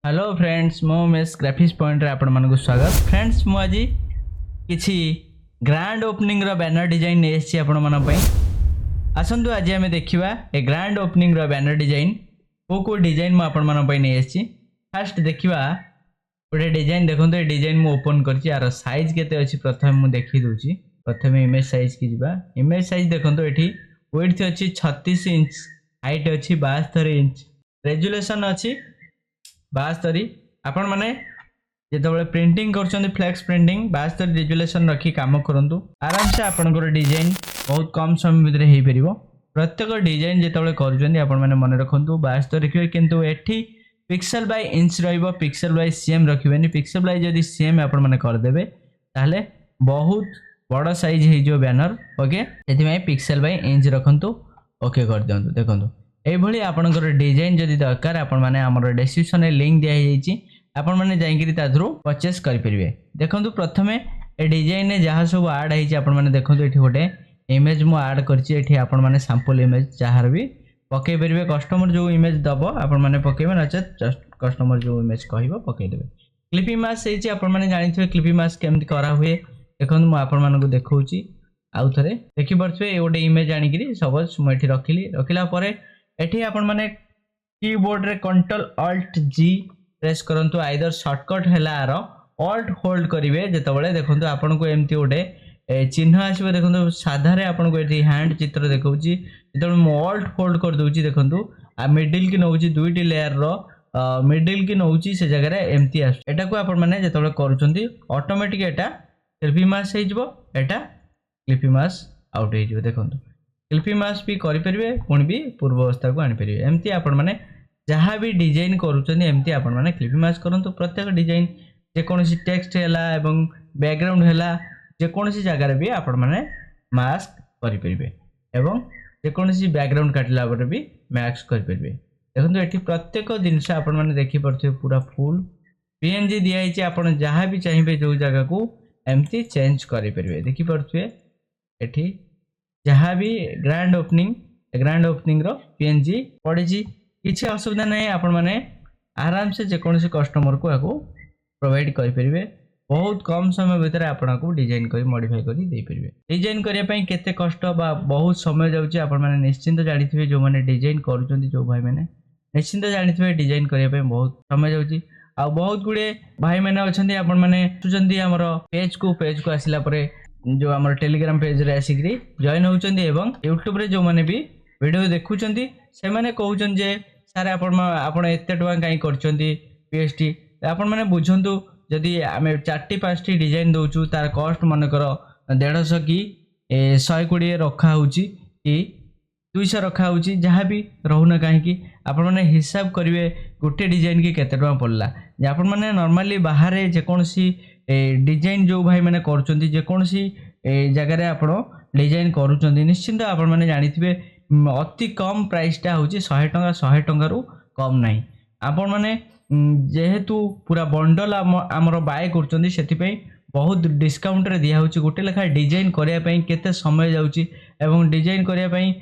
Hello friends मो mess graphics point रे आपण मानक स्वागत। फ्रेंड्स मु आज किछि ग्रैंड ओपनिंग रो बैनर डिजाइन ने एछि आपण मन पई। आसंतु आज हमें देखिबा ए ग्रैंड ओपनिंग रो बैनर डिजाइन को डिजाइन मु आपण मन पई ने एछि। फर्स्ट देखिबा गोटे डिजाइन देखंतु। ए डिजाइन मु ओपन करछि, यार साइज केते अछि प्रथम मु देखि दोछि। प्रथम इमेज साइज की जिबा। इमेज साइज देखंतु एठी विड्थ अछि 36 इंच, हाइट अछि 72 इंच, रेजोल्यूशन अछि 72। आपण माने जेतबेले प्रिंटिंग करछन फ्लेक्स प्रिंटिंग 72 रेजोल्यूशन रखी काम करंतु, आराम से आपनकर डिजाइन बहुत कम समय भितर हेई परिबो। प्रत्येक डिजाइन जेतबेले करछन आपण माने मन रखंतु 72 रखिबे, किंतु एठी पिक्सेल बाय इंच रहइबो, पिक्सेल बाय सीएम रखिबेनी। पिक्सेल बाय जदी सीएम आपण माने कर देबे ताहले बहुत बड़ साइज हे जो बैनर। ओके, एथि में पिक्सेल बाय इंच रखंतु, ओके कर दियंतु। देखंतु एई भली आपनकर डिजाइन जदी दरकार आपण माने हमर डिस्क्रिप्शन रे लिंक दिया जाईची, आपण माने जाईकरी ताथरो परचेस करि परिबे। देखंतु प्रथमे ए डिजाइन ने जहा सब ऐड हेची आपण माने देखंतु एठी गोटे इमेज मु ऐड करची। एठी आपण माने सैंपल इमेज जहार भी पके परिबे। कस्टमर जो इमेज दबो आपण माने पकेबे, नचेत जस्ट कस्टमर जो इमेज कहइबो पके देबे। क्लिपिंग मास्क हेची आपण माने जानिथिबे क्लिपिंग मास्क केमति करा हुए। देखंतु मु आपण मानकु देखौची, आउ थरे देखि परछे ए गोटे इमेज आनिकरी सबस मु एठी रखिला परे एठी आपण माने कीबोर्ड रे कंट्रोल अल्ट जी प्रेस करंतु। आइदर शॉर्टकट हैला आर अल्ट होल्ड करिवे। जेतबेले देखंतु आपण को एमती गोटे चिन्ह आसीबे। देखंतु साधा रे आपण को एठी हैंड चित्र देखौची। जेतबेले मु अल्ट होल्ड कर दोची, देखंतु आ मिडिल की नौची दुईटी लेयर रो मिडिल की नौची से जगह रे एमती आस। एटा को आपण माने जेतबेले करूचंती ऑटोमेटिक एटा क्लिपिंग मास्क हे जिवो, एटा क्लिपिंग मास्क आउट हे जिवो। देखंतु क्लिपिंग मास्क भी करि परिबे, पुणी भी पूर्व अवस्था को आनि परिबे। एमती आपण माने जहाँ भी डिजाइन करूचंती एमती आपण माने क्लिपिंग मास्क करंतु। प्रत्येक डिजाइन जे कोनोसी टेक्स्ट हैला एवं बैकग्राउंड हैला जे कोनोसी जगह रे भी आपण माने मास्क करि परिबे, एवं जे कोनोसी बैकग्राउंड काटला पर भी मास्क करि परिबे। देखंतु एठी प्रत्येक जिंस आपण माने देखि परथे पूरा फुल पीएनजी दिया हिचे। आपण जहाँ भी चाहिबे जो जगह को एमती चेंज करि परिबे। देखि परथे एठी जहाँ भी ग्रैंड ओपनिंग रो पीएनजी पड़े किसी असुविधा नहीं। आपण माने आराम से जेकोसी कस्टमर को आको प्रोवाइड करि परिबे। बहुत कम समय भीतर आपण को डिजाइन करी मॉडिफाई करी दे परिबे। डिजाइन करिया पई केते कष्ट बा बहुत समय जाउची आपण माने निश्चिंत जानिथिबे। जो माने डिजाइन करूचंती जो भाई माने निश्चिंत जानिथिबे डिजाइन करिया पई बहुत समय जाउची। आ बहुत गुडे भाई माने अछंती आपण माने सुचंती हमर पेज को आसिला परे जो हमर टेलीग्राम पेज रे आसिकरी जॉइन होचंती, एवं यूट्यूब रे जो माने भी वीडियो देखुचंती से माने कहउचन जे सारे आपण एते टका काई करचंती पीएसटी। आपण माने बुझंतु जदी आमे 4-5 डिजाइन दोचु तार कॉस्ट मन कर 150 की 120 रखा होची कि 200 रखा होची, जहाँ भी रहूना कहीं की आपण माने हिसाब करिवे गोटे डिजाइन की केते टका पड़ला। जे आपण माने नॉर्मली बाहर जे कोनसी डिजाइन जो भाई माने करचंती जे कोनसी जगह रे आपण डिजाइन करूचंती, निश्चिंत आपण माने जानिथिबे अति कम प्राइस टा होची 100 टंका रु कम नाही। आपण माने जेहेतु पूरा बंडल हमर बाय करचंती सेति पई बहुत डिस्काउंट रे दिया होची। गोटे लेखा डिजाइन करिया पई केते समय जाउची, एवं डिजाइन करिया पई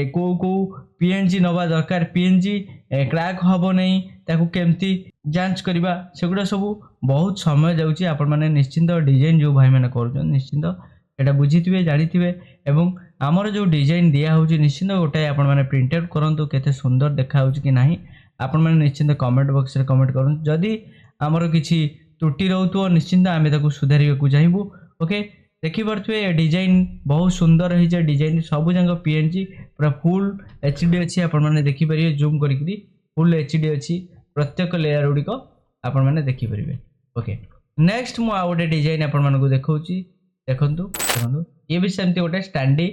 को पीएनजी नवा दरकार, पीएनजी क्रैक हबो नहीं, ताकू केमती जांच करबा सेगुडा सब बहुत समय जाउची। आपण माने निश्चिंत डिजाइन जो भाई माने करछन निश्चिंत एटा बुझिथिबे जानिथिबे, एवं हमर जो डिजाइन दिया होची निश्चिंत गोटे आपण माने प्रिंट आउट करंतु केते सुंदर देखा होची कि नाही। आपण माने निश्चिंत कमेंट बॉक्स रे कमेंट करन। जदी हमर किछि त्रुटि रहउतो निश्चिंत आमे ताकू सुधारिबा को चाहबो। ओके, देखि परथुए डिजाइन बहुत सुंदर है जे डिजाइन सब जंग पीएनजी पूरा फुल एचडी अछि। आपण माने देखि परिबे जूम करिकरी फुल एचडी अछि। प्रत्येक लेयर गुडी को आपण माने देखि परिबे। ओके, नेक्स्ट मु आ गोटे डिजाइन आपण मानकु देखौची। देखंतु ये भी सेमती गोटे स्टैंडी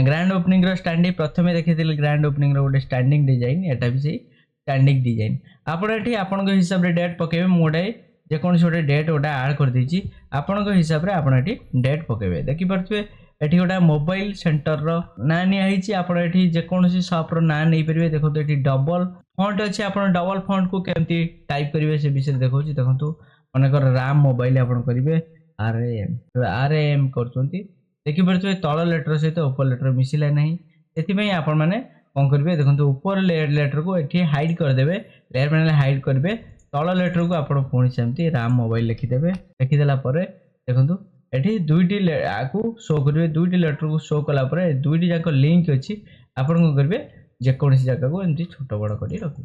ग्रैंड ओपनिंग रो स्टैंडी प्रथमे देखिथिले ग्रैंड ओपनिंग रो गोटे स्टैंडिंग डिजाइन। एटा भी सही स्टैंडिंग डिजाइन। आपण एठी आपण को हिसाब रे डेट पकेबे। मोडे जे कोन छोटे डेट ओटा ऐड कर देची, आपण को हिसाब रे आपण एठी डेट पकेबे। देखि परथुए एठी गोटा मोबाइल सेंटर रो ना नि आइची। आपण एठी जे कोनसी शॉप रो ना नै परिबे। देखो एठी डबल फॉन्ट अछि। आपण डबल फॉन्ट को केमती टाइप करिवे से विषय देखौची। देखंतु मानकर राम मोबाइल आपण करिवे आरएम करचंती। देखि परथुए तळ लेटर सहित ऊपर लेटर मिसिला नाही, एथि पई आपण माने कोन करिवे। देखंतु ऊपर लेटर को एठी हाइड कर देबे। लेयर पैनल हाइड करबे, तल लेटर को आप पुणी सेमती राम मोबाइल लिखिदेवे लिखिदेला देखो ये दुईटी आगे शो करेंगे दुईटी लेटर को शो कलापर दुईटी जाक लिंक अच्छी आपन कौन करेंगे जेकोसी जगह को एमती छोट बड़ कर रखिए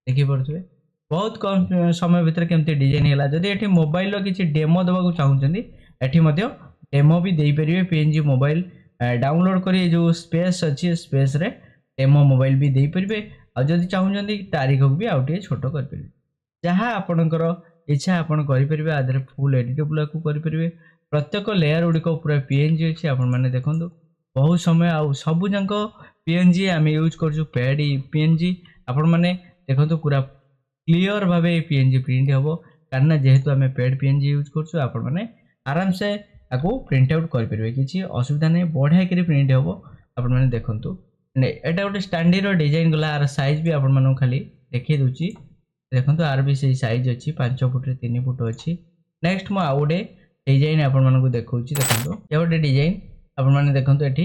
देखिपे बहुत कम समय भितर केमती डिजाइन है जदि ये मोबाइल किसी डेमो देवा चाहते ये डेमो भी दे पारे पीएनजी मोबाइल डाउनलोड कर जो स्पेस अच्छी स्पेस रे डेमो मोबाइल भी दे पारे आदि चाहते तारीख को भी आउटे छोट कर जहाँ आपणकर इच्छा आपड़ करेंगे आधे फुल एडिटेबल को करेंगे प्रत्येक लेयर गुड़िक पूरा पीएनजी अच्छी आपण मैंने देखो बहुत समय आ सबू जाक पीएनजी आम यूज कर पेड पीएनजी आपण मैंने देखो पूरा क्लीयर भाव पीएनजी प्रिंट हम कारण जेहेतु आम पेड पीएनजी यूज कर आराम से आपको प्रिंट आउट करेंगे किसी असुविधा नहीं बढ़िया कर प्रिंट हम आपण मैंने देखो एटा गोटे स्टैंडर्ड डिजाइन गला आर साइज भी आपण मानू खाली देखिए दूची देखो आर भी सही साइज अच्छी 5 फुट 3 फुट अच्छी नेक्स्ट मु आउ गोटे डिजाइन आपण मानू देखो देखो ये गोटे डिजाइन आपण माने देखो ये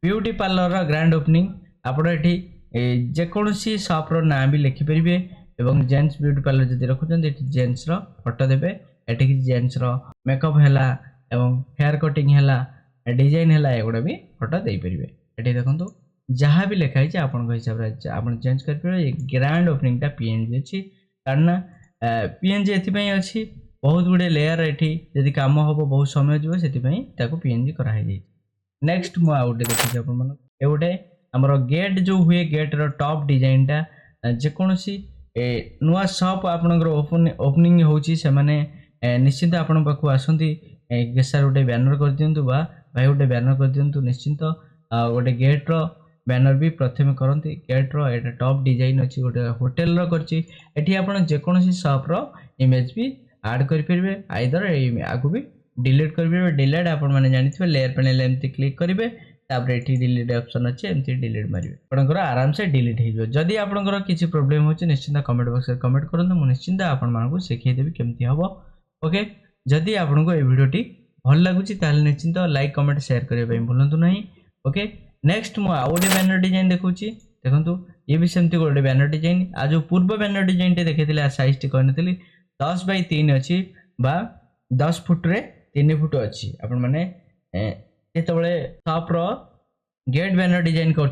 ब्यूटी पार्लर ग्रांड ओपनिंग आपण ये जेकोसी शॉप रो ना भी लिखिपारे एवं जेन्ट्स ब्यूटी पार्लर जब रखुच्च जेन्ट्स फोटो देवे ये जेन्ट्स मेकअप है एवं हेयर कटिंग है डिजाइन है एगुड़ा भी फोटो दे पारे ये देखो जहाँ भी लिखाई आपण हिसाब से आप चेंज करेंगे ग्रांड ओपनिंगटा पीएनजी अच्छी कारण पीएनजी एथपाई अच्छी बहुत गुड़े लेयर ये कम हम बहुत समय जो से पीएनजी कराई नेक्स्ट मुझे आउटे देखिए ये गोटे आमर गेट जो हुए गेट टॉप डिजाइनटा जेकोसी नुआ शॉप आपणकर ओपनिंग होची से माने निश्चिंत आपण पाखु आसती गेसार गोटे बैनर कर दिंतु भाई गोटे बैनर कर दिंतु निश्चिंत गोटे गेट बैनर भी प्रथम करती गेट रो टॉप डिजाइन अच्छी गोटे होटेल करती आप जेकोसी शॉप रो इमेज भी ऐड करेंगे आइदर आगु भी डिलीट करेंगे डिलीट आप जानते लेयर पैनल एमती क्लिक करेंगे तापर ये डिलीट ऑप्शन अच्छे एमती डिलीट मारे आपंकर आराम से डिलीट हो जदि आपंकर किसी प्रोब्लेम हो निश्चिंत कमेंट बॉक्स में कमेंट करूँ मुझे निश्चिंत आपको शिखेदेवी केमती हम ओके जदि आपको ये वीडियोटी भल लगुच निश्चिंत लाइक कमेंट शेयर करने भूलु ना ओके नेक्स्ट मुझे आउ गोटे बैनर डिजाइन देखुँ देखो ये भी सेमती गोटे बैनर डिजाइन आज जो पूर्व बैनर डिजाइन टे देखी साइज टी कहनी 10 बाय 3 अच्छी 10 फुट रे 3 फुट अच्छी आपण मैंने जिते शॉप रो गेट बैनर डिजाइन कर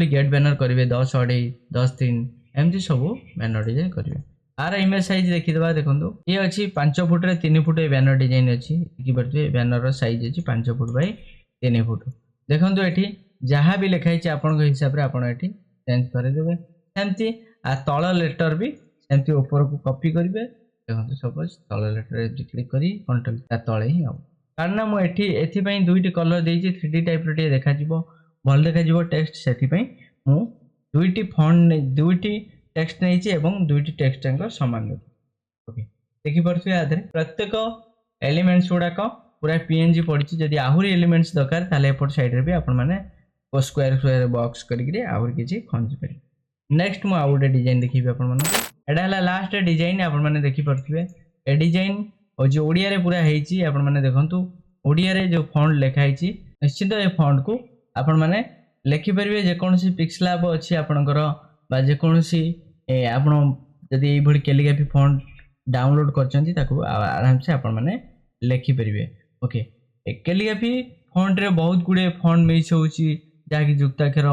गेट बैनर करेंगे 10 2.5 10 3 एमती सब बैनर डिजाइन करेंगे आर इमेज साइज देखीदे देखो ये अच्छी 5 फुट रे 3 फुट बैनर डिजाइन अच्छी देखिए बैनर साइज अच्छी 5 फुट बाय 3 फुट देखो ये जहाँ भी लिखाई आपण हिसाब से आपड़ ये चेंज करदे सेमती आ तल लेटर भी सेमती ऊपर को कॉपी करेंगे देखो सपोज तल लेटर क्लिक करी कंट्रोल तले ही हम कारण मुझे दुईटी कलर देती 3D टाइप रे देखा भल देखा टेक्स्ट से दुईटी फॉन्ट दुईटी टेक्स्ट नहीं दुईटी टेक्स्ट सामान ओके देखिपे आधे प्रत्येक एलिमेंट्स गुड़ाक पूरा पीएनजी पड़ी जदि आहरी एलिमेंट्स दरकार ताले एपट साइड रे भी आपण माने स्क्वायर स्क्वायर बॉक्स करी आहरी किसी खंजी पारे नेक्स्ट मु आउ गोटे डिजाइन देखी आपण माने एडा हला लास्ट डिजाइन आपण माने देखि परथिबे ए डिजाइन और जो ओडिया रे पूरा हेची आपण माने देखंतु ओडिया रे जो फॉन्ट लिखा हेची निश्चित ए फॉन्ट को आपण माने लिखि परिबे जे कोनसी पिक्सलैब अछि आपणकर बा जे कोनसी आपण जदि ए भडी कैलिग्राफी फॉन्ट डाउनलोड करचंती ताको आराम से आपण माने लिखि परिबे ओके कैलिग्राफी फॉन्ट रे बहुत गुडे फॉन्ट मिक्स होची जाकी जुक्ताक्षर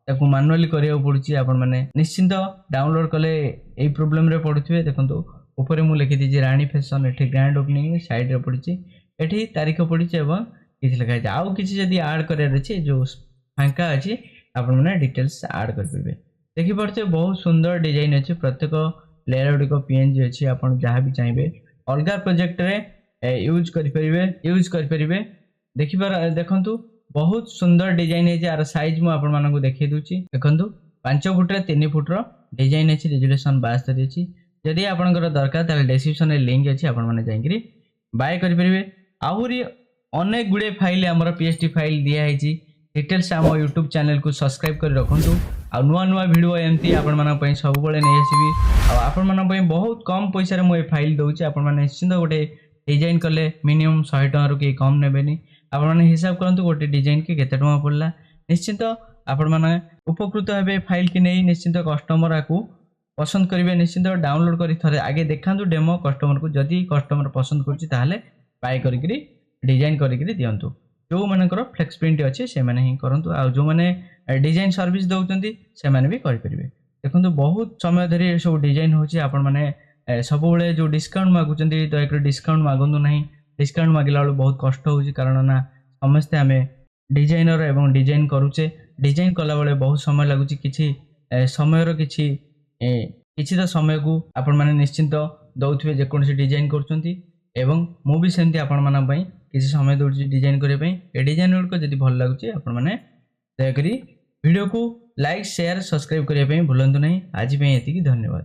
ताको मैनुअली करिया पड़ुची आपण माने निश्चिंत डाउनलोड कले ए प्रॉब्लम रे पड़ुथिबे देखंतु ऊपर मु लिखि दीजिए रानी फैशन एठी ग्रैंड ओपनिंग साइड रे पड़ुची एठी तारीख पड़ुची एवं किछ लिखा है आउ किछ जदी ऐड करिया अछि जो फांका अछि आपण माने डिटेल्स ऐड कर परबे देखि परते बहुत सुंदर डिजाइन अछि प्रत्येक लेयर गुडी को पीएनजी अछि आपण जहां भी चाहिबे अलगा प्रोजेक्ट रे यूज कर परिबे देखि पर देखंतु बहुत सुंदर डिजाइन है यार साइज मु आपण मानकु देखै दूची देखंतु 5 फुट रे 3 फुट रो डिजाइन अछि रेजोल्यूशन 72 अछि जदि आपनकर दरकार ताले डिस्क्रिप्शन रे लिंक अछि आपण माने जाइकरी बाय करि परिबे आहुरी अनेक गुडे फाइल हमर पीएचडी फाइल दिया है डिटेल्स हम यूट्यूब चैनल को सब्सक्राइब कर रखंतु आ नुआ नुआ वीडियो एमती आपण माने पई सब बळे नै आसीबी आ आपण माने पई बहुत कम पैसा रे मु ए फाइल दउची आपण माने निश्चित गोटे डिजाइन कले मिनिमम 100 टका रो के कम नेबेनी आपण माने हिसाब करंतु गोटे डिजाइन के केते टका पड़ला निश्चित आपण माने उपकृत हेबे फाइल के नै निश्चित कस्टमर आकू पसंद करेंगे निश्चिंत डाउनलोड कर थे आगे देखा डेमो कस्टमर को जदि कस्टमर पसंद कर बाय करी डिजाइन करी दिंतु जो मानकर फ्लेक्स प्रिंट अच्छे से ही करूँ आ जो मैंने डिजाइन सर्विस दौरान से भी करेंगे देखो बहुत समय धरी सब डिजाइन होने सब जो डिस्काउंट मागुंट दयाकोरी डिस्काउंट मागुँ ना डिस्काउंट मागिला बेलू बहुत कष्ट हो कारण ना समस्ते आम डिजाइनर एवं डिजाइन करुचे डिजाइन कला बेले बहुत समय लगुच कि समय किसी तो समय को आपण मैंने निश्चिंत दौथे जेकोसी डिजाइन कर भी सेमती आपण मान किसी समय दूसरी डिजाइन करने ये डिजाइन गुड़िक जब भल लगुच आपने दयाकोरी वीडियो को लाइक शेयर सब्सक्राइब करने भूलु ना आज ये धन्यवाद।